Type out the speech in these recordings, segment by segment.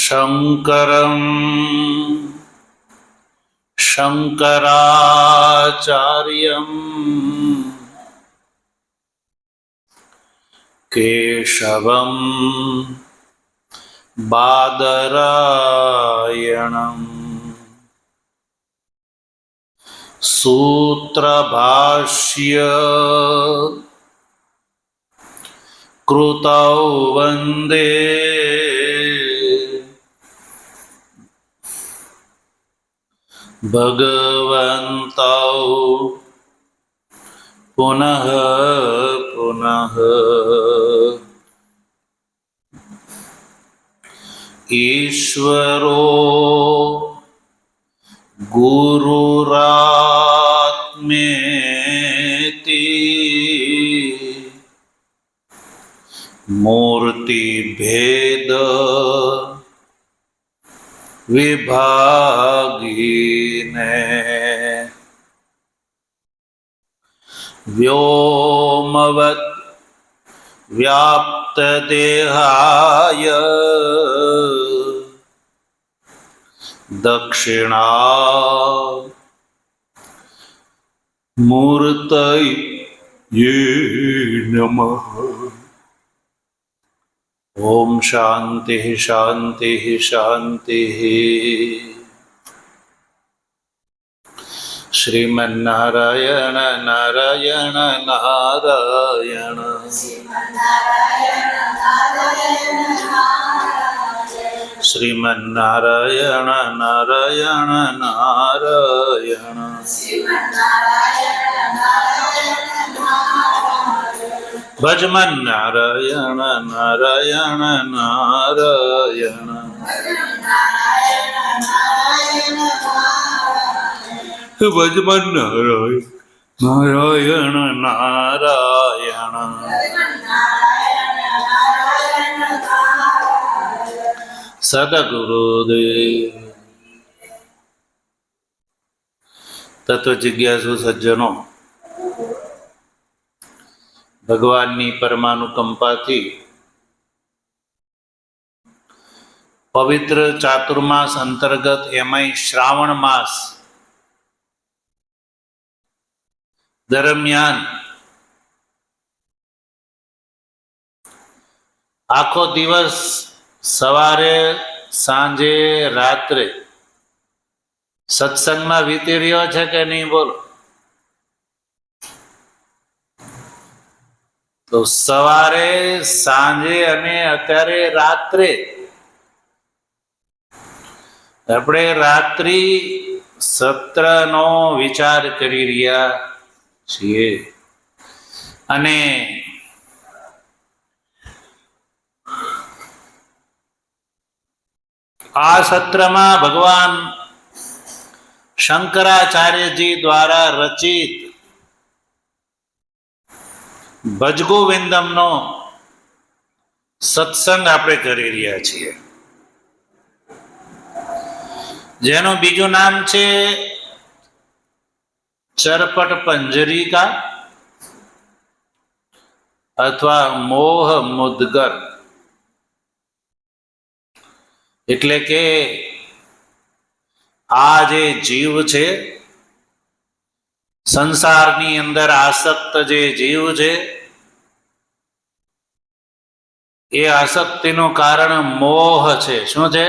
शंकरं शंकराचार्यं केशवं बादरायणं सूत्रभाष्य कृतौ वन्दे भगवन्तौ पुनः पुनः। ईश्वरो गुरुरात्मेति मूर्तिभेद विभागिने व्योमवत् व्याप्तदेहाय दक्षिणामूर्तये नमः। ओम शांति शांति शांति। श्रीमन्नारायण नारायण नारायण, श्रीमन्नारायण नारायण नारायण, भजमन नारायण नारायण नारायण, भजमन नारायण नारायण नारायण, सदगुरुदेव। तत्व जिज्ञासु सज्जनों, ભગવાનની પરમાનુકંપાથી પવિત્ર ચાતુર્માસ અંતર્ગત એમાંય શ્રાવણ માસ દરમિયાન આખો દિવસ સવારે સાંજે રાત્રે સત્સંગમાં વીતી રહ્યો છે કે નહીં બોલો? તો સવારે સાંજે અને અત્યારે રાત્રે આપણે રાત્રિ સત્રનો વિચાર કરી રહ્યા છીએ અને આ સત્રમાં ભગવાન શંકરાચાર્યજી દ્વારા રચિત ભજગોવિંદમનો સત્સંગ આપણે કરી રહ્યા છીએ, જેનું બીજું નામ છે ચરપટ પંજરિકા અથવા મોહ મુદ્ગર. એટલે કે આ જે જીવ છે, સંસારની અંદર આસક્ત જે જીવ છે, એ આસક્તિનું કારણ મોહ છે. શું છે?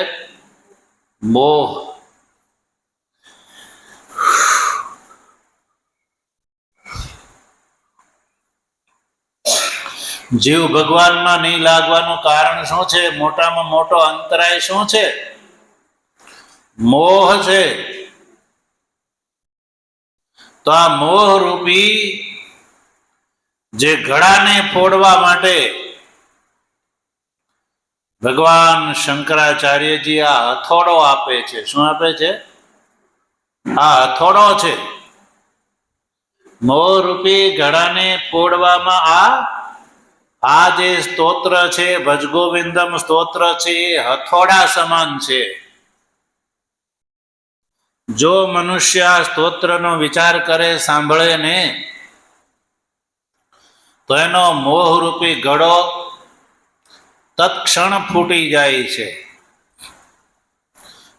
મોહ. જીવ ભગવાનમાં નહીં લાગવાનું કારણ શું છે? મોટામાં મોટો અંતરાય શું છે? મોહ છે. તો આ મોહ રૂપી જે ઘડાને ફોડવા માટે ભગવાન શંકરાચાર્યજી આ હથોડો આપે છે. શું આપે છે? આ હથોડો છે. મોહ રૂપી ઘડાને ફોડવામાં આ જે સ્તોત્ર છે, ભજગોવિંદમ સ્તોત્ર છે, એ હથોડા સમાન છે. જો મનુષ્ય આ સ્તોત્રનો વિચાર કરે, સાંભળે ને, તો એનો મોહરૂપી ઘડો તત્ક્ષણ ફૂટી જાય છે.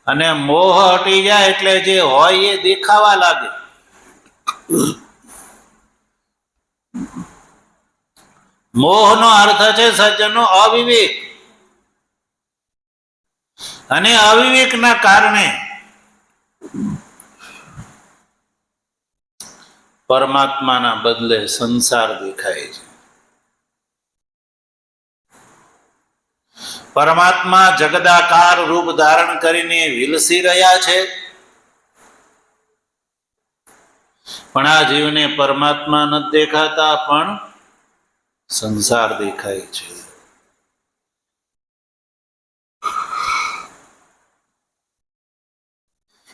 અને મોહ હટી જાય એટલે જે હોય એ દેખાવા લાગે. મોહનો અર્થ છે સજ્જનો અવિવેક, અને અવિવેકના કારણે પરમાત્માના બદલે સંસાર દેખાય છે. પરમાત્મા જગદાકાર રૂપ ધારણ કરીને વિલસી રહ્યા છે, પણ આ જીવને પરમાત્મા નથી દેખાતા, પણ સંસાર દેખાય છે.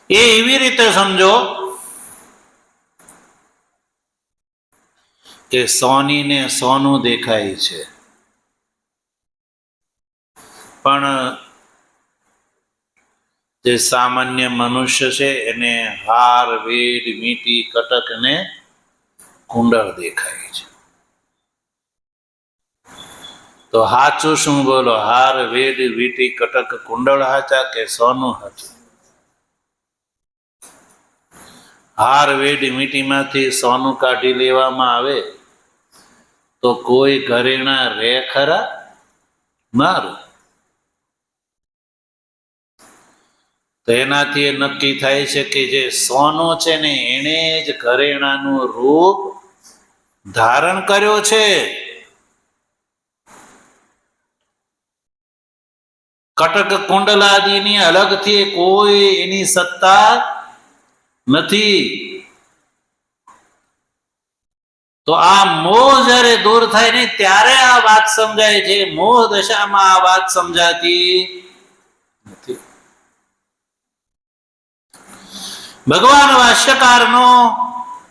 એ એવી રીતે સમજો કે સોનીને સોનું દેખાય છે, પણ જે સામાન્ય મનુષ્ય છે એને હાર, વેદ, મીટી, કટક ને કુંડળ દેખાય છે. તો હાચું શું બોલો? હાર, વેદ, વીટી, કટક, કુંડળ હાચા કે સોનું હાચું? હાર, વેદ, મીટીમાંથી સોનું કાઢી લેવામાં આવે તો કોઈ ઘરેણા રે ખરા? મારું. તો એનાથી એ નક્કી થાય છે કે જે સોનું છે ને એને જ ઘરેણાનું રૂપ ધારણ કર્યો છે. કટક કુંડલાદિની અલગથી કોઈ એની સત્તા નથી. તો આ મોહ જ્યારે દૂર થાય ને ત્યારે આ વાત સમજાય છે. મોહ દશામાં આ વાત સમજાતી નથી. ભગવાન ભાષ્યકારનો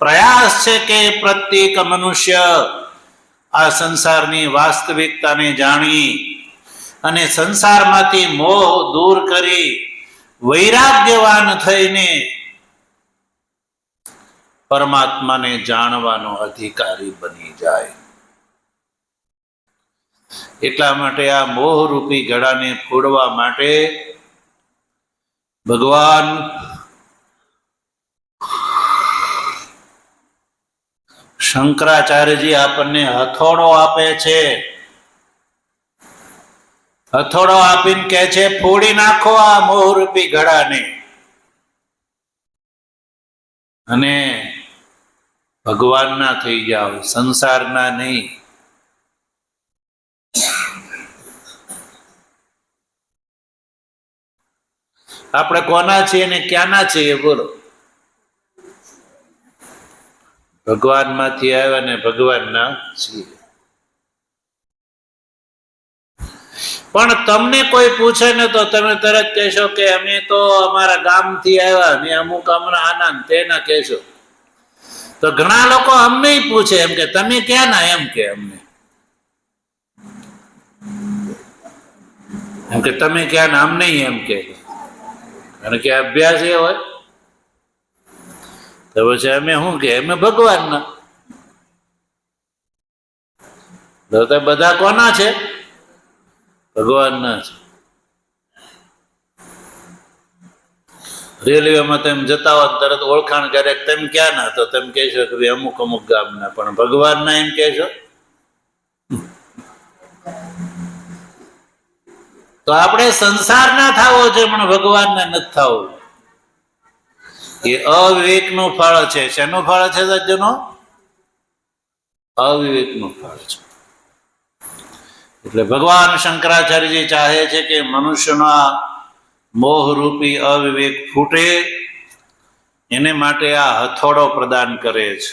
પ્રયાસ છે કે પ્રત્યેક મનુષ્ય આ સંસારની વાસ્તવિકતાને જાણી અને સંસારમાંથી મોહ દૂર કરી વૈરાગ્યવાન થઈને પરમાત્માને જાણવાનો અધિકારી બની જાય. એટલા માટે આ મોહરૂપી ઘડાને ફોડવા માટે ભગવાન શંકરાચાર્યજી આપણને હથોડો આપે છે. હથોડો આપીને કહે છે ફોડી નાખો આ મોહરૂપી ઘડાને, અને ભગવાનના થઈ જાઓ, સંસારના નહીં. આપણે કોના છીએ ને ક્યાંના છીએ બોલો? ભગવાનમાંથી આવ્યા ને ભગવાનના છીએ. પણ તમને કોઈ પૂછે ને તો તમે તરત કહેશો કે અમે તો અમારા ગામથી આવ્યા ને અમુક હમણાં આનંદ તેના કહેશો. તો ઘણા લોકો અમને પૂછે એમ કે તમે ક્યાંના, એમ કે અમને એમ કે તમે ક્યાંના, અમને એમ કે, કારણ કે અભ્યાસ એ હોય. તો પછી અમે શું કે અમે ભગવાનના. તો બધા કોના છે? ભગવાનના છે. રેલવેમાં તેમ જતા હોત તરત ઓળખાણ કરે તેમ ક્યાંના, તો તમે કહેશો કે ભાઈ અમુક અમુક ગામના, પણ ભગવાનના એમ કહેશો. તો આપણે સંસારના થવો છે પણ ભગવાનના નથી થવું. એ અવિવેકનું ફળ છે. શેનું ફળ છે સજ્જનો? અવિવેકનું ફળ છે. એટલે ભગવાન શંકરાચાર્યજી ચાહે છે કે મનુષ્યનો આ મોહરૂપી અવિવેક ફૂટે, એને માટે આ હથોડો પ્રદાન કરે છે.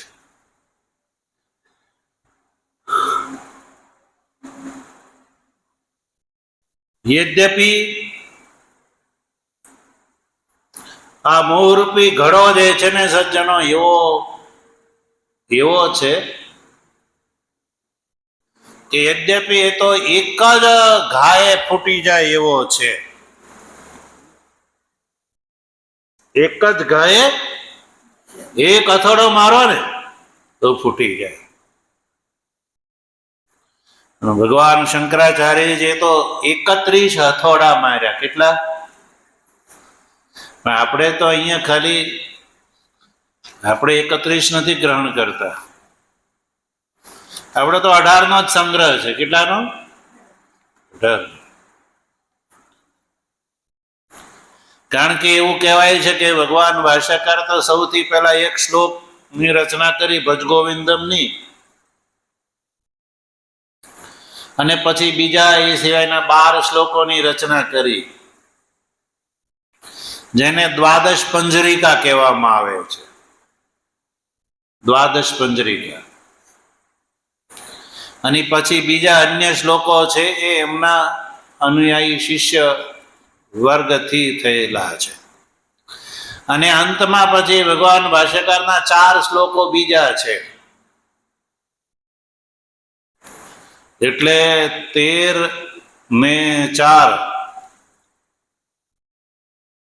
યદ્યપિ આ મોહરૂપી ઘડો જે છે ને સજ્જનો એવો છે કે યદ્યપિ એ તો એક જ ઘાએ ફૂટી જાય એવો છે. એક જ ઘાએ એક હથોડો મારો ને તો ફૂટી જાય. ભગવાન શંકરાચાર્યજી તો 31 હથોડા માર્યા. કેટલા? આપણે તો અહીંયા ખાલી આપણે 31 નથી ગ્રહણ કરતા, આપણે તો 18 નો જ સંગ્રહ છે. કેટલાનો? 18. કારણ કે એવું કહેવાય છે કે ભગવાન ભાષ્યકાર તો સૌથી પહેલા એક શ્લોક ની રચના કરી ભજગોવિંદમની, અને પછી બીજા એ સિવાયના 12 શ્લોકોની રચના કરી, જેને દ્વાદશ પંજરિકા કહેવામાં આવે છે. દ્વાદશ પંજરિકા. અને પછી બીજા અન્ય શ્લોકો છે એ એમના અનુયાયી શિષ્ય વર્ગથી થયેલા છે. અને અંતમાં પછી ભગવાન ભાષ્યકારના 4 શ્લોકો બીજા છે. એટલે 13 ને 4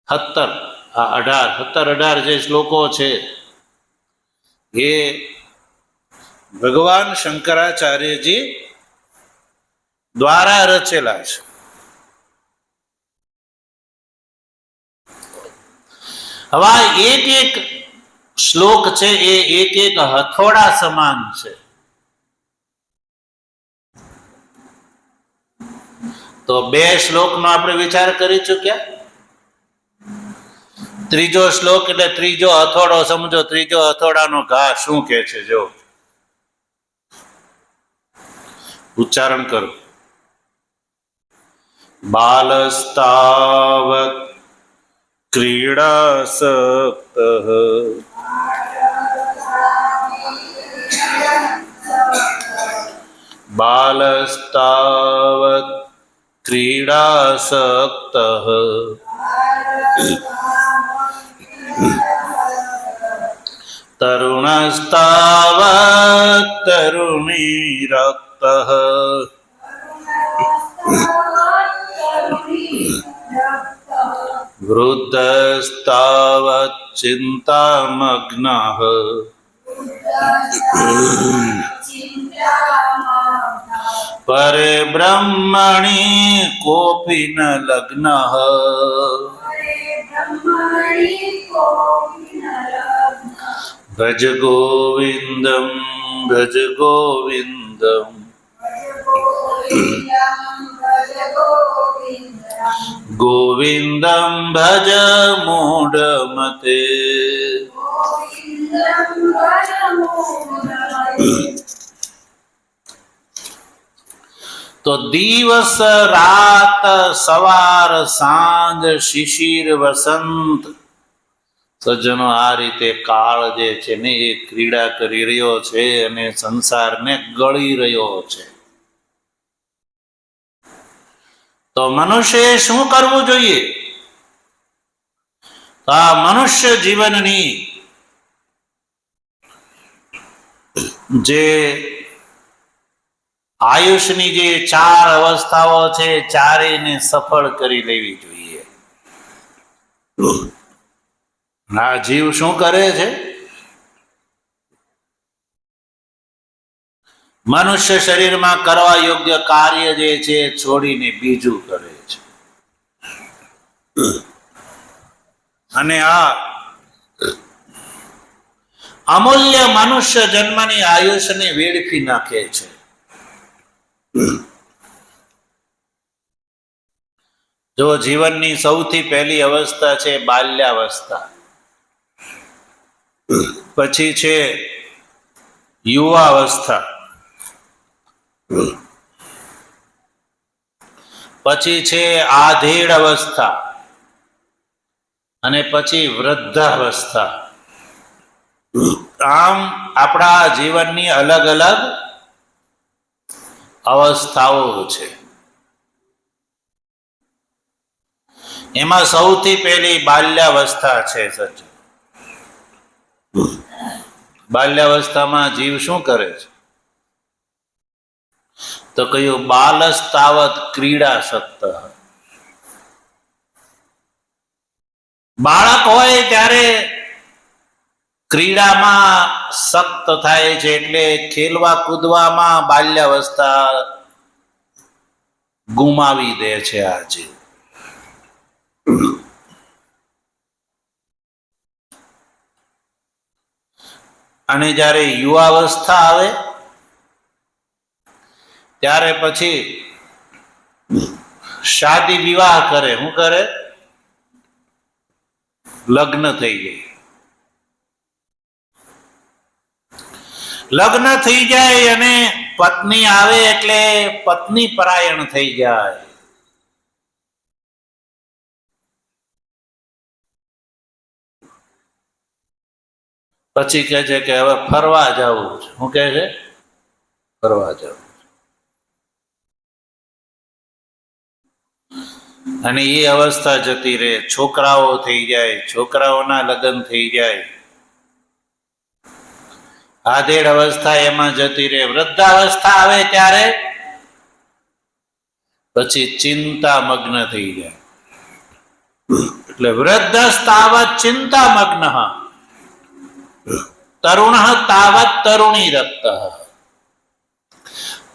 17, 18 જે શ્લોકો છે એ ભગવાન શંકરાચાર્યજી દ્વારા રચેલા છે. હવે એક એક શ્લોક છે એ એક એક હથોડા સમાન છે. તો 2 શ્લોકનો આપણે વિચાર કરી ચૂક્યા. ત્રીજો શ્લોક એટલે ત્રીજો હથોડો સમજો. ત્રીજો હથોડાનો ઘા શું કે છે? જો ઉચ્ચારણ કરો. બાલસ્તાવત ક્રીડાસક્ત બાલસ્તાવત ક્રીડાસક્ત તરુણસ્તાવત તરુણીરક્ત વૃદ્ધસ્તાવત ચિંતામગ્નઃ પરે બ્રહ્મણી કોપી ન લગ્નઃ ભજ ગોવિંદમ ભજ ગોવિંદમ ગોવિંદમ ભજ મૂઢમતે. તો દિવસ રાત સવાર સાંજ શિશિર વસંત સજ્જનો આ રીતે કાળ જે છે ને એ ક્રીડા કરી રહ્યો છે અને સંસારને ગળી રહ્યો છે. તો મનુષ્ય શું કરવું જોઈએ? તો આ મનુષ્ય જીવનની જે આયુષની જે 4 અવસ્થાઓ છે ચારેયને સફળ કરી લેવી જોઈએ. આ જીવ શું કરે છે? મનુષ્ય શરીરમાં કરવા યોગ્ય કાર્ય જે છે છોડીને બીજું કરે છે. અને આ અમૂલ્ય મનુષ્ય જન્મની આયુષ્યને વેડફી નાખે છે. જો જીવનની સૌથી પહેલી અવસ્થા છે બાલ્યાવસ્થા, પછી છે યુવાવસ્થા, પછી છે આધેડ અવસ્થા અને પછી વૃદ્ધાવસ્થા. આમ આપણા જીવનની અલગ અલગ અવસ્થાઓ છે. એમાં સૌથી પહેલી બાલ્યાવસ્થા છે. સજ્જન, બાલ્યાવસ્થામાં જીવ શું કરે છે? તો કહ્યું બાલસ્તાવત ક્રીડાસક્ત. બાળક હોય ત્યારે ક્રીડામાં સક્ત થાય છે, એટલે ખેલવા કૂદવામાં બાલ્યાવસ્થા ગુમાવી દે છે. આજે અને જ્યારે યુવાવસ્થા આવે ત્યારે પછી શાદી વિવાહ કરે. શું કરે? લગ્ન થઈ જાય. લગ્ન થઈ જાય અને પત્ની આવે એટલે પત્ની પરાયણ થઈ જાય. પછી કહે છે કે હવે ફરવા જવું છે. શું કહે છે? ફરવા જવું. અને એ અવસ્થા જતી રહે. છોકરાઓ થઈ જાય, છોકરાઓના લગ્ન થઈ જાય, આધેડ અવસ્થા એમાં જતી રહે. વૃદ્ધાવસ્થા આવે ત્યારે પછી ચિંતા મગ્ન થઈ જાય. એટલે વૃદ્ધસ્તાવત ચિંતા મગ્ન, તરુણ તાવત તરુણી રક્ત.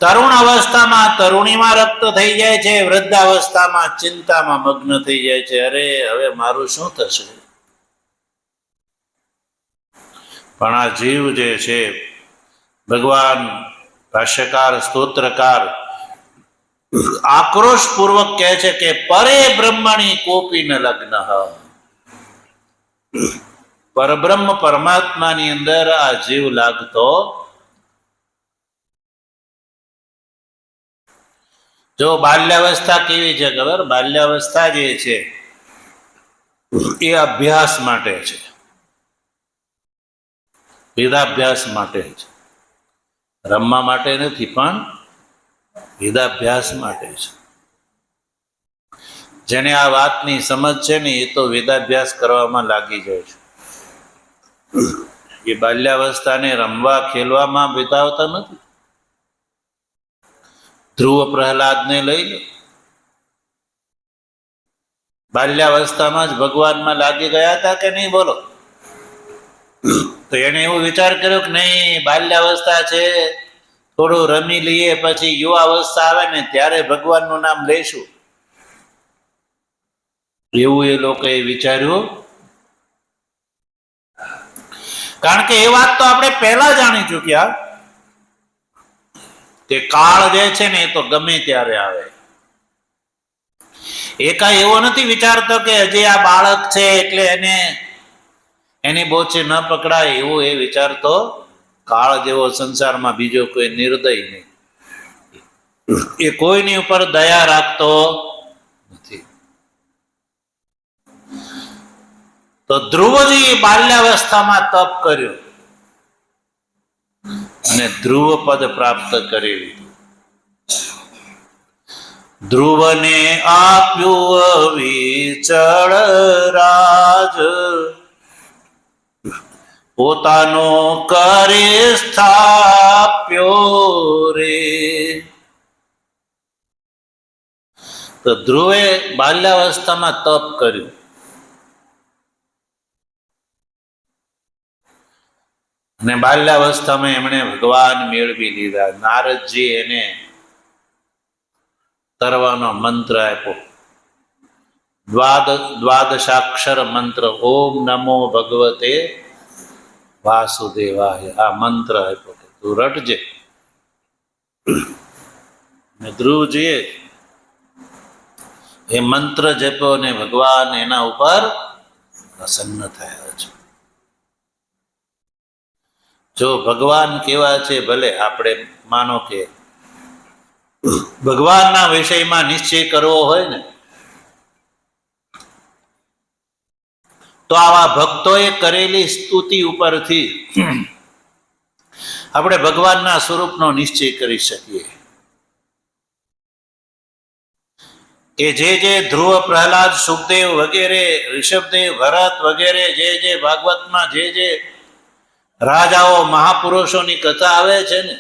તરુણ અવસ્થામાં તરુણીમાં રક્ત થઈ જાય છે, વૃદ્ધાવસ્થામાં ચિંતામાં મગ્ન થઈ જાય છે. અરે હવે મારું શું થશે? પણ આ જીવ જે છે, ભગવાન ભાષ્યકાર સ્તોત્રકાર આક્રોશ પૂર્વક કહે છે કે પરે બ્રહ્મણી કોપી ન લગ્ન. પરબ્રહ્મ પરમાત્માની અંદર આ જીવ લાગતો. જો બાલ્યાવસ્થા કેવી છે ખબર? બાલ્યાવસ્થા જે છે એ અભ્યાસ માટે છે, વેદાભ્યાસ માટે છે. રમવા માટે નથી, પણ વેદાભ્યાસ માટે છે. જેને આ વાતની સમજ છે ને એ તો વેદાભ્યાસ કરવામાં લાગી જાય છે. એ બાલ્યાવસ્થાને રમવા ખેલવામાં વિતાવતા નથી. ધ્રુવ પ્રહલાદને લઈ લો. બાલ્યાવસ્થામાં જ ભગવાનમાં લાગી ગયા હતા કે નહીં? બોલો. તો એને એવું વિચાર કર્યો કે નહીં, બાલ્યાવસ્થા છે, થોડું રમી લઈએ, પછી યુવાવસ્થા આવે ને ત્યારે ભગવાનનું નામ લઈશું. એવું એ લોકોએ વિચાર્યું. કારણ કે એ વાત તો આપણે પહેલા જાણી ચૂક્યા કે કાળ જે છે ને એ તો ગમે ત્યારે આવે. એ કાંઈ એવો નથી વિચારતો કે હજી આ બાળક છે એટલે એની બોચે ન પકડાય, એવું એ વિચારતો. કાળ જેવો સંસારમાં બીજો કોઈ નિર્દય નહીં. એ કોઈની ઉપર દયા રાખતો નથી. તો ધ્રુવજી બાલ્યાવસ્થામાં તપ કર્યું અને ધ્રુવ પદ પ્રાપ્ત કરી લીધું. ધ્રુવને આપ્યું વિચળ રાજ, પોતાનો કરે સ્થાપ્યો રે. તો ધ્રુવે બાલ્યાવસ્થામાં તપ કર્યું અને બાલ્યાવસ્થામાં એમણે ભગવાન મેળવી લીધા. નારદજી એને તરવાનો મંત્ર આપ્યો, દ્વાદશાક્ષર મંત્ર, ઓમ નમો ભગવતે વાસુદેવાય. આ મંત્ર આપ્યો કે તું રટજે. ધ્રુવજીએ એ મંત્ર જપ્યો ને ભગવાન એના ઉપર પ્રસન્ન થયા છે. જો ભગવાન કેવા છે, ભલે આપણે માનો કે ભગવાનના વિષયમાં નિશ્ચય કરવો હોય ને તો આવા ભક્તોએ કરેલી સ્તુતિ ઉપરથી આપણે ભગવાનના સ્વરૂપનો નિશ્ચય કરી શકીએ. કે જે ધ્રુવ, પ્રહલાદ, સુખદેવ વગેરે, ઋષભદેવ, ભરત વગેરે જે ભાગવતમાં જે રાજાઓ મહાપુરુષોની કથા આવે છે ને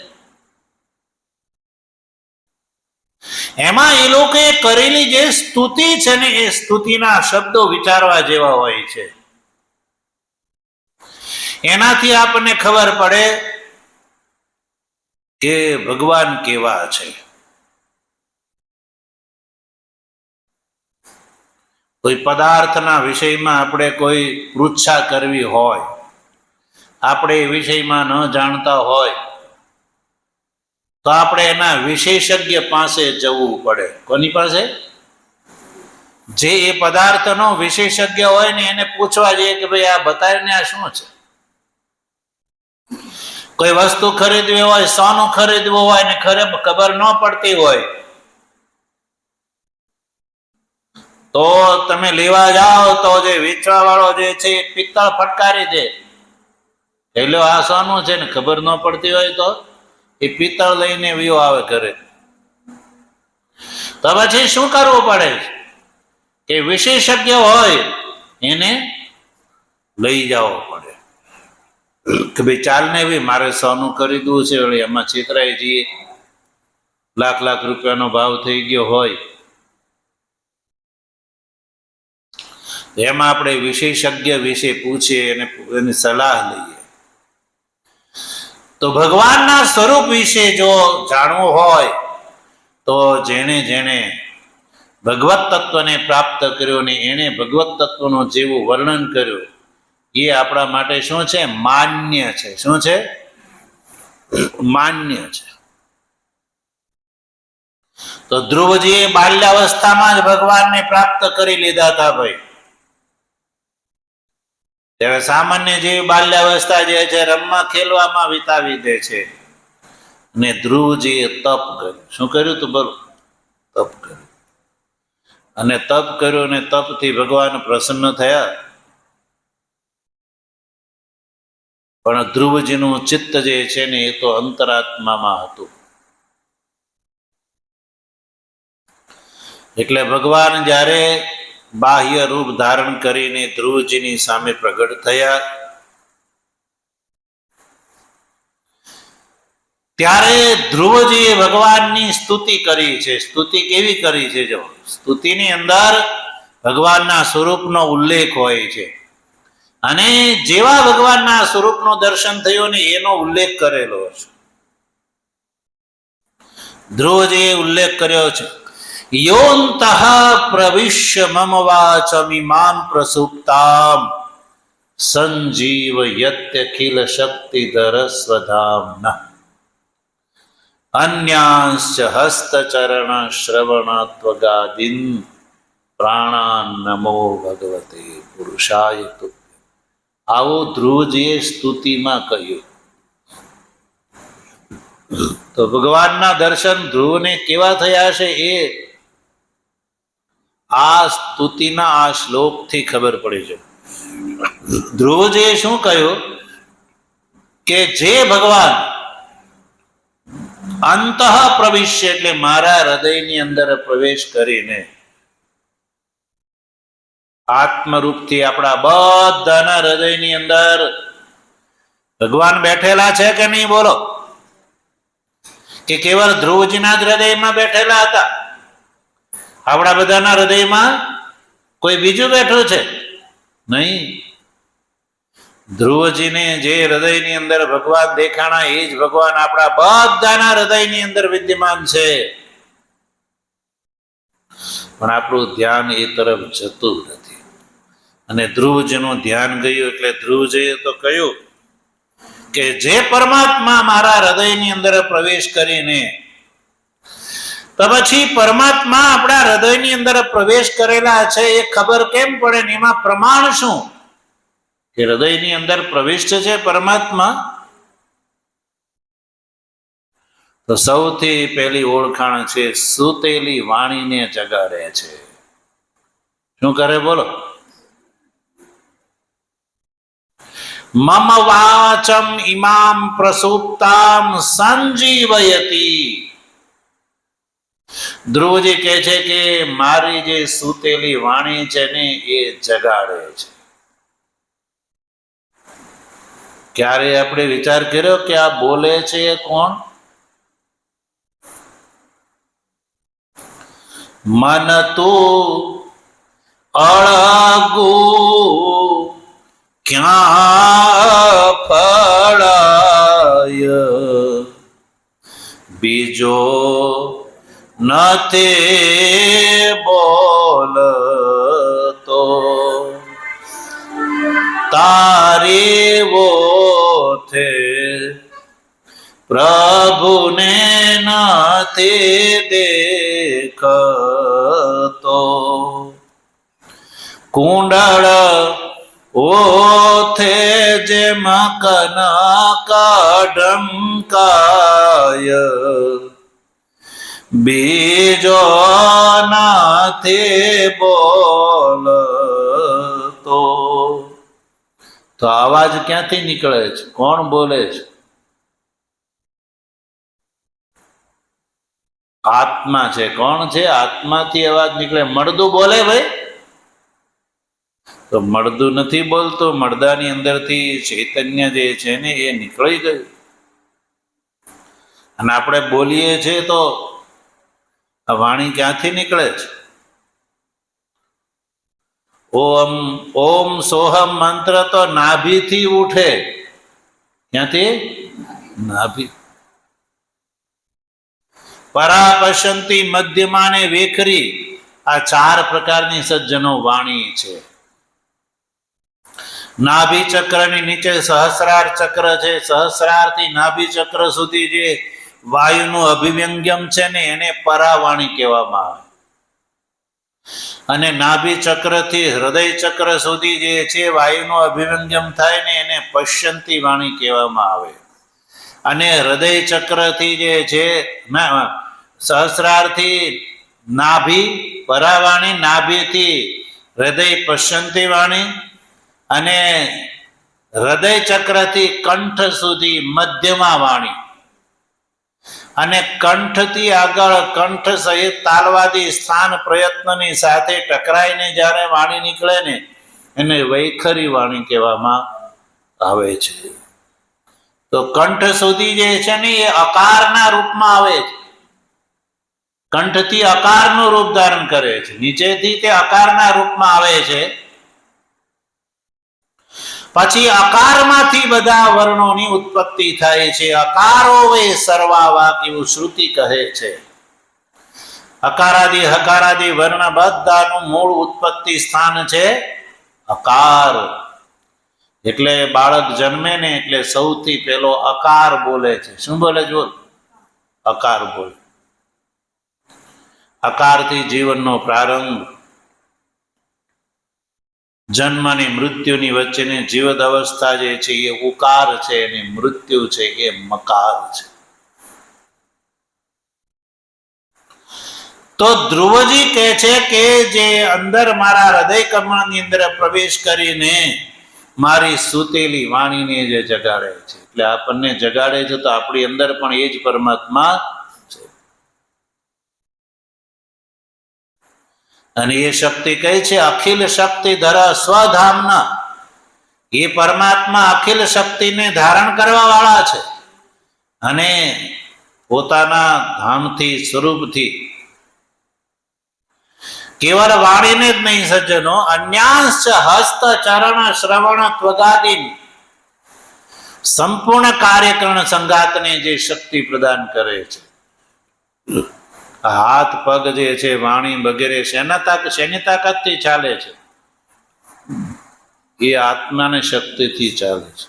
એમાં એ લોકોએ કરેલી જે સ્તુતિ છે ને એ સ્તુતિના શબ્દો વિચારવા જેવા હોય છે. એનાથી આપણને ખબર પડે કે ભગવાન કેવા છે. કોઈ પદાર્થના વિષયમાં આપણે કોઈ પૃચ્છા કરવી હોય આપણે એ વિષયમાં ન જાણતા હોય તો આપણે એના વિશેષજ્ઞ પાસે જવું પડે. કોની પાસે? જે એ પદાર્થનો વિશેષજ્ઞ હોય ને એને પૂછવા જઈએ કે ભાઈ આ બતાવીને આ શું છે. કોઈ વસ્તુ ખરીદવી હોય, સોનું ખરીદવું હોય ને ખબર ન પડતી હોય તો તમે લેવા જાઓ તો જે વેચવા વાળો જે છે એ પિત્તળ ફટકારી દે, એટલે આ સોનું છે ને ખબર ન પડતી હોય તો એ પિત્તળ લઈને વિયો આવે ઘરે. તો પછી શું કરવું પડે કે વિશેષજ્ઞ હોય એને લઈ જવો પડે કે ભાઈ ચાલ ને ભાઈ મારે સોનું ખરીદવું છે, વળી એમાં છેતરાઈ જઈએ, લાખ લાખ રૂપિયાનો ભાવ થઈ ગયો હોય, એમાં આપણે વિશેષજ્ઞ વિશે પૂછીએ અને એની સલાહ લઈએ. તો ભગવાનના સ્વરૂપ વિશે જો જાણવું હોય તો જેણે જેણે ભગવત તત્વને પ્રાપ્ત કર્યો ને એને ભગવત તત્વનું જેવું વર્ણન કર્યું એ આપણા માટે શું છે? માન્ય છે. શું છે? માન્ય છે. તો ધ્રુવજીએ બાલ્યાવસ્થામાં જ ભગવાનને પ્રાપ્ત કરી લીધા હતા ભાઈ. ત્યારે સામાન્ય જેવી બાલ્યાવસ્થા જે છે રમવા ખેલવામાં વિતાવી દે છે. અને ધ્રુવજીએ તપ કર્યું. શું કર્યું? તો બોલો, તપ કર્યું. અને તપ કર્યું અને તપથી ભગવાન પ્રસન્ન થયા. પણ ધ્રુવજીનું ચિત્ત જે છે ને એ તો અંતરાત્મામાં હતું. એટલે ભગવાન જ્યારે બાહ્ય રૂપ ધારણ કરીને ધ્રુવજીની સામે પ્રગટ થયા ત્યારે ધ્રુવજીએ ભગવાનની સ્તુતિ કરી છે. સ્તુતિ કેવી કરી છે? જો સ્તુતિની અંદર ભગવાનના સ્વરૂપનો ઉલ્લેખ હોય છે અને જેવા ભગવાનના સ્વરૂપનું દર્શન થયું ને એનો ઉલ્લેખ કરેલો છે. ધ્રુવજીએ ઉલ્લેખ કર્યો છે, યોંતઃ પ્રવિશ્ય મમ વાચમિમામ પ્રસુપ્તામ સંજીવયત્યખિલ શક્તિધર સ્વધામ્નઃ અન્યાંશ્ચ હસ્તચરણ શ્રવણત્વગાદીન પ્રાણાન નમો ભગવતે પુરુષાય તુભ્યં. આવો ધ્રુવજીએ સ્તુતિમાં કહ્યું. તો ભગવાનના દર્શન ધ્રુવને કેવા થયા છે એ આ સ્તુતિના આ શ્લોકથી ખબર પડી છે. ધ્રુવજીએ શું કહ્યું કે જે ભગવાન અંતઃ પ્રવિશ્ય એટલે મારા હૃદયની અંદર પ્રવેશ કરીને આત્મરૂપથી આપણા બધાના હૃદયની અંદર ભગવાન બેઠેલા છે કે નહીં? બોલો. કે કેવળ ધ્રુવજીના જ હૃદયમાં બેઠેલા હતા? આપણા બધાના હૃદયમાં કોઈ બીજું બેઠું છે? નહીં. ધ્રુવજીને જે હૃદયની અંદર ભગવાન દેખાણા એ જ ભગવાન આપણા બધાના હૃદયની અંદર વિદ્યમાન છે. પણ આપણું ધ્યાન એ તરફ જતું નથી અને ધ્રુવજીનું ધ્યાન ગયું એટલે ધ્રુવજીએ તો કહ્યું કે જે પરમાત્મા મારા હૃદયની અંદર પ્રવેશ કરીને તો પછી પરમાત્મા આપણા હૃદયની અંદર પ્રવેશ કરેલા છે એ ખબર કેમ પડે ને એમાં પ્રમાણ શું કે હૃદયની અંદર પ્રવિષ્ટ છે પરમાત્મા? તો સૌથી પહેલી ઓળખાણ છે સૂતેલી વાણીને જગાડે છે. શું કરે? બોલો. મમ વાચમ ઇમામ પ્રસુપ્તામ સંજીવયતિ. ધ્રુવજી કહે છે કે મારી જે સૂતેલી વાણી છે ને એ જગાડે છે. ક્યારે આપણે વિચાર કર્યો કે આ બોલે છે એ કોણ? મન તું અળગુ ક્યાં ફળાય બીજો નથી બોલતો તારી દેખતો, કુંડળ ઓથે જેમ કનક ઢંકાય, બીજો નથી બોલતો. તો અવાજ ક્યાંથી નીકળે છે? કોણ બોલે છે? આત્મા છે. કોણ છે? આત્માથી અવાજ નીકળે. મળદું બોલે ભાઈ? તો મળદું નથી બોલતું. મળદાની અંદરથી ચૈતન્ય જે છે ને એ નીકળી ગયું. અને આપણે બોલીએ છીએ તો આ વાણી ક્યાંથી નીકળે છે? ઓમ ઓમ સોહમ મંત્ર તો નાભીથી ઉઠે. ક્યાંથી? નાભી. પરા પશ્યંતી, મધ્યમાને વેખરી, આ 4 પ્રકારની સજ્જનો વાણી છે. નાભી ચક્રની નીચે સહસ્રાર ચક્ર છે. સહસ્રાર થી નાભી ચક્ર સુધી જે વાયુનું અભિવ્યંગ્યમ છે ને એને પરાવાણી કહેવામાં આવે. અને નાભી ચક્ર થી હૃદય ચક્ર સુધી જે છે વાયુનું અભિવ્યંગ્યમ થાય ને એને પશ્યંતી વાણી કહેવામાં આવે. અને હૃદય ચક્ર થી જે છે સહસ્રાર થી નાભી પરાવાણી, નાભી થી હૃદય પશ્યંતી વાણી, અને હૃદય ચક્ર થી કંઠ સુધી મધ્યમા વાણી, અને કંઠથી આગળ કંઠ સહિત તાલવાદી સ્થાન પ્રયત્નની સાથે ટકરાઈને જ્યારે વાણી નીકળે ને એને વૈખરી વાણી કહેવામાં આવે છે. તો કંઠ સુધી જે છે ને એ અકારના રૂપમાં આવે છે. કંઠથી અકારનું રૂપ ધારણ કરે છે. નીચેથી તે અકારના રૂપમાં આવે છે. પછી અકારમાંથી બધા વર્ણોની ઉત્પત્તિ થાય છે. અકારો વે સર્વા વાક એવું શ્રુતિ કહે છે. અકારાદિ હકારાદિ વર્ણ બધાનું મૂળ ઉત્પત્તિ સ્થાન છે અકાર. એટલે બાળક જન્મે ને એટલે સૌથી પહેલો અકાર બોલે છે. શું બોલે છે? અકાર બોલે. અકારથી જીવનનો પ્રારંભ. જન્મ અને મૃત્યુની વચ્ચેની જીવત અવસ્થા જે છે એ ઉકાર છે, અને મૃત્યુ છે એ મકાર છે. તો ધ્રુવજી કહે છે કે જે અંદર મારા હૃદય કમળની અંદર પ્રવેશ કરીને મારી સૂતેલી વાણીને જે જગાડે છે, એટલે આપણને જગાડે છે તો આપણી અંદર પણ એ જ પરમાત્મા છે. અને એ શક્તિ કઈ છે? અખિલ શક્તિ ધર સ્વધામના. એ પરમાત્મા અખિલ શક્તિને ધારણ કરવા વાળા છે, અને પોતાના ધામથી સ્વરૂપથી કેવળ વાણીને જ નહીં સજ્જનો, અન્યાંશ હસ્ત ચરણ શ્રવણ ત્વગાદિન સંપૂર્ણ કાર્યકરણ સંગાતને જે શક્તિ પ્રદાન કરે છે. હાથ પગ જે છે વાણી વગેરે શેની તાકાતથી ચાલે છે? એ આત્માને શક્તિથી ચાલે છે.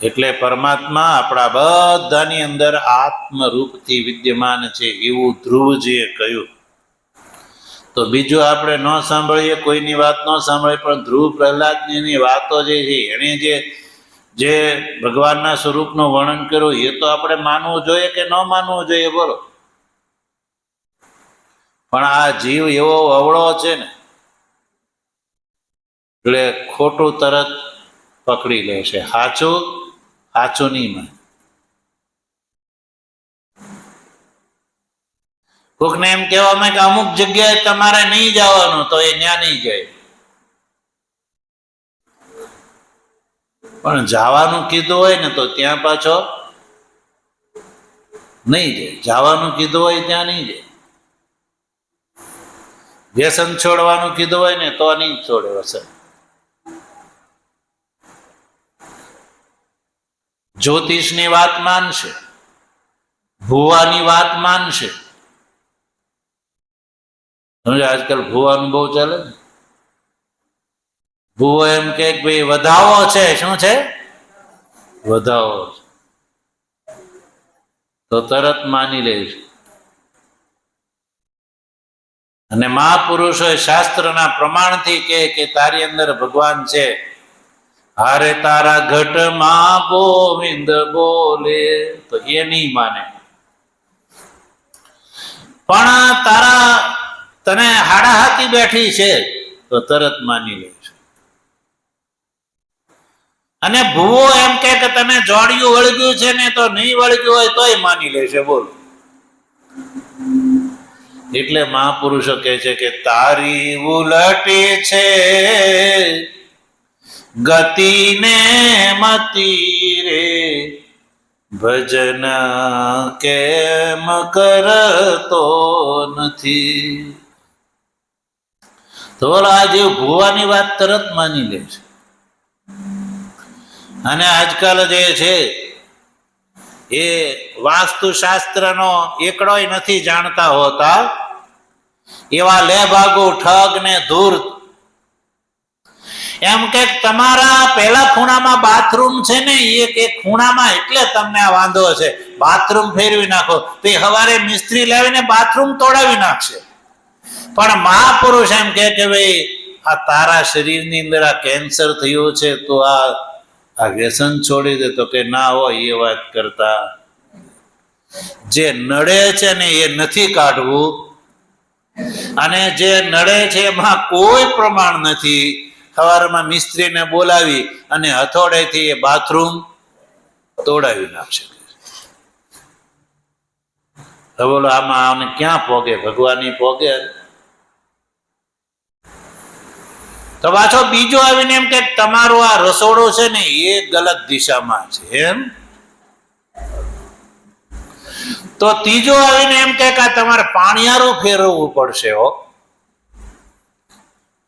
એટલે પરમાત્મા આપણા બધાની અંદર આત્મરૂપથી વિદ્યમાન છે એવું ધ્રુવજીએ કહ્યું. તો બીજું આપણે ન સાંભળીએ, કોઈની વાત ન સાંભળીએ, પણ ધ્રુવ પ્રહલાદની વાતો જે છે એણે જે ભગવાનના સ્વરૂપનું વર્ણન કર્યું એ તો આપણે માનવું જોઈએ કે ન માનવું જોઈએ? બોલો. પણ આ જીવ એવો અવળો છે ને એટલે ખોટું તરત પકડી લે છે, સાચું નહીં માને. કોકને એમ કહેવામાં કે અમુક જગ્યાએ તમારે નહીં જવાનું, તો એ ન્યા નહીં જાય. પણ જવાનું કીધું હોય ને તો ત્યાં પાછો નહીં જાય. જવાનું કીધું હોય ત્યાં નહીં જાય. વ્યસન છોડવાનું કીધું હોય ને તો નહીં છોડે વ્યસન. જ્યોતિષની વાત માનશે, ભુવાની વાત માનશે. આજકાલ ભુવાનું બહુ ચાલે ને. ભુવો એમ કે ભાઈ વધાવો છે. શું છે? વધાવો છે. તો તરત માની લે છે. અને મહાપુરુષો શાસ્ત્રના પ્રમાણથી કે તારી અંદર ભગવાન છે. હારે તારા ઘટમાં ગોવિંદ બોલે, તો એ નહીં માને. પણ તને હાડાહાથી બેઠી છે તો તરત માની લે છે. અને ભૂવો એમ કે તને જોડિયું વળગ્યું છે ને તો નહીં વળગ્યું હોય તોય માની લે છે. બોલ. એટલે મહાપુરુષો કહે છે કે તારી ઉલટી છે ગતિને મતી રે, ભજન કેમ કરતો નથી. તો આ જે ભૂવાની વાત તરત માની લે છે. અને આજકાલ જે છે એ વાસ્તુશાસ્ત્રનો એકડોય નથી જાણતા હોતા એવા લેભાગુ ઠગ ને ધૂર્ત એમ કે તમારા પહેલા ખૂણામાં બાથરૂમ છે ને, એક ખૂણામાં એટલે તમને આ વાંધો છે, બાથરૂમ ફેરવી નાખો. તો એ સવારે મિસ્ત્રી લાવીને બાથરૂમ તોડાવી નાખશે. પણ મહાપુરુષ એમ કે ભાઈ આ તારા શરીરની અંદર આ કેન્સર થયું છે તો આ વ્યસન છોડી દે. તો કે ના હોય એ વાત કરતા જે નડે છે ને એ નથી કાઢવું, અને જે નડે છે એમાં કોઈ પ્રમાણ નથી. સવારમાં મિસ્ત્રીને બોલાવી અને હથોડેથી એ બાથરૂમ તોડાવી નાખશે. બોલો આમાં આને ક્યાં પોગે? ભગવાનની પોગે? તો પાછો બીજો આવીને એમ કે તમારું આ રસોડો છે ને એ ગલત દિશામાં છે એમ. તો ત્રીજો આવીને એમ કે તમારે પાણીયારું ફેરવવું પડશે. હો,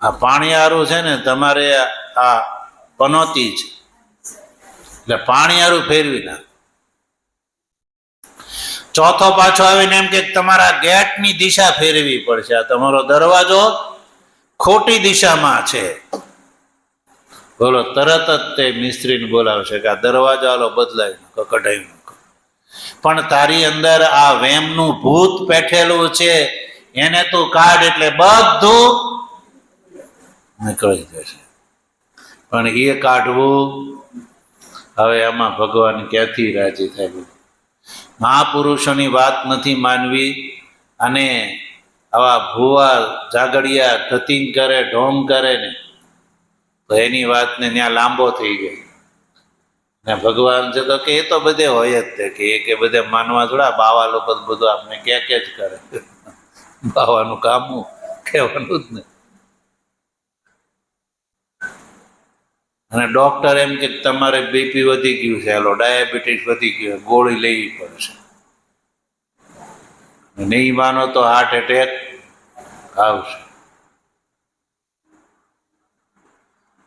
આ પાણીયારું છે ને તમારે આ પનોતી છે એટલે પાણીયારું ફેરવી નાખ. ચોથો પાછો આવીને એમ કે તમારા ગેટની દિશા ફેરવી પડશે. આ તમારો દરવાજો ખોટી દિશામાં છે. બોલો, તરત જ તે મિસ્ત્રીને બોલાવશે કે આ દરવાજો આલો બદલાઈ નાખો, કઢાઈ નાખો. પણ તારી અંદર આ વેમનું ભૂત પેઠેલું છે એને તું કાઢ એટલે બધું નીકળી જશે. પણ એ કાઢવું હવે આમાં ભગવાન ક્યાંથી રાજી થાય? મહાપુરુષોની વાત નથી માનવી. અને આવા ભૂવા જાગડિયા ધતિંગ કરે, ઢોંગ કરે ને તો એની વાતને ત્યાં લાંબો થઈ ગઈ. ને ભગવાન છે તો કે એ તો બધે હોય જ તે કે બધે માનવા થોડા, બાવા લોકો બધું આપણે કે જ કરે. બાવાનું કામ કહેવાનું જ ને. અને ડોક્ટર એમ કે તમારે બીપી વધી ગયું છે, હાલો ડાયાબિટીસ વધી ગયું, ગોળી લેવી પડશે. નહીં માનો તો હાર્ટ એટેક આવશે.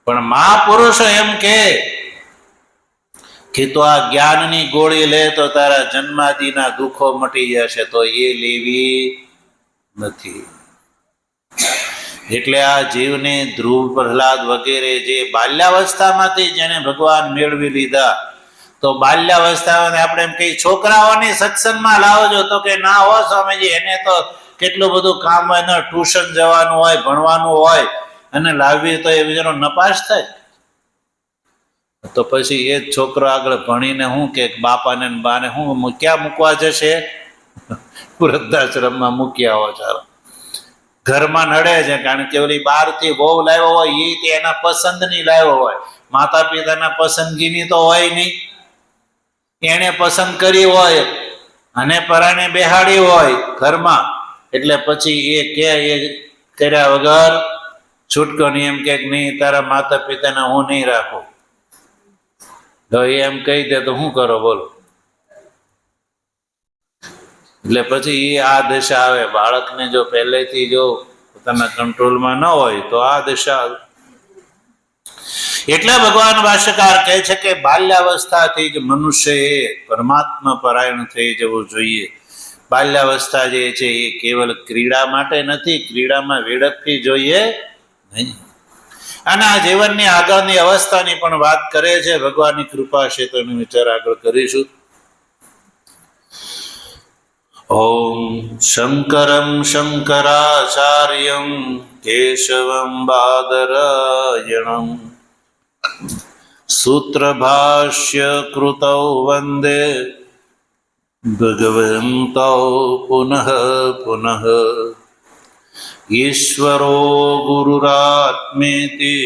પણ મહાપુરુષો એમ કે તો આ જ્ઞાનની ગોળી લે તો તારા જન્માદિના દુઃખો મટી જશે, તો એ લેવી નથી. એટલે આ જીવને ધ્રુવ, પ્રહલાદ વગેરે જે બાલ્યાવસ્થામાંથી જેને ભગવાન મેળવી લીધા, તો બાલ્યાવસ્થામાં આપણે એમ કઈ છોકરાઓને સત્સંગમાં લાવજો, તો કે ના હો સ્વામીજી, એને તો કેટલું બધું કામ હોય ને, ટ્યુશન જવાનું હોય, ભણવાનું હોય, અને લાવવી તો એ બીજાનો નપાસ થાય. તો પછી એ જ છોકરો આગળ ભણીને હું કે બાપાને બાને હું ક્યાં મૂકવા જશે? વૃદ્ધાશ્રમમાં મૂકી આવો. ચાલો, ઘરમાં નડે છે કારણ કે ઓલી બહારથી વહુ લાવ્યો હોય એ એના પસંદની લાવ્યો હોય, માતા પિતાના પસંદગીની તો હોય નહીં. એને પસંદ કરી હોય અને પરાણે બેહાડી હોય ઘરમાં, એટલે પછી એ કે એ કર્યા વગર છૂટકો નહીં. એમ કે નહીં, તારા માતા પિતાને હું નહીં રાખું. તો એમ કહી દે તો શું કરો? બોલો. એટલે પછી એ આ દશા આવે. બાળકને જો પહેલેથી જો પોતાના કંટ્રોલમાં ન હોય તો આ દશા આવે. એટલે ભગવાન ભાષ્યકાર કહે છે કે બાલ્યાવસ્થાથી જ મનુષ્યએ પરમાત્મા પરાયણ થઈ જવું જોઈએ. બાલ્યાવસ્થા જે છે એ કેવલ ક્રીડા માટે નથી, ક્રીડામાં વેડફવી જોઈએ નહીં. અને આ જીવનની આગળની અવસ્થાની પણ વાત કરે છે. ભગવાનની કૃપા છે તો એનો વિચાર આગળ કરીશું. ॐ शङ्करं शङ्कराचार्यं केशवं बादरायणं सूत्रभाष्यकृतौ वन्दे भगवन्तौ पुनः पुनः। ईश्वरो गुरुरात्मेति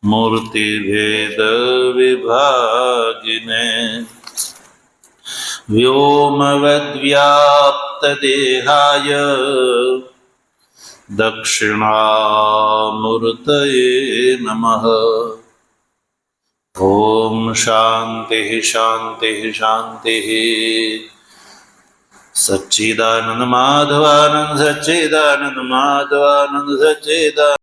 मूर्तिभेदविभागिने व्योमवद्व्याप्तदेहाय दक्षिणामूर्तये नमः। ॐ शान्तिः शान्तिः शान्तिः। सच्चिदानंद माधवानंद सच्चिदानंद माधवानंद सच्चिदानंद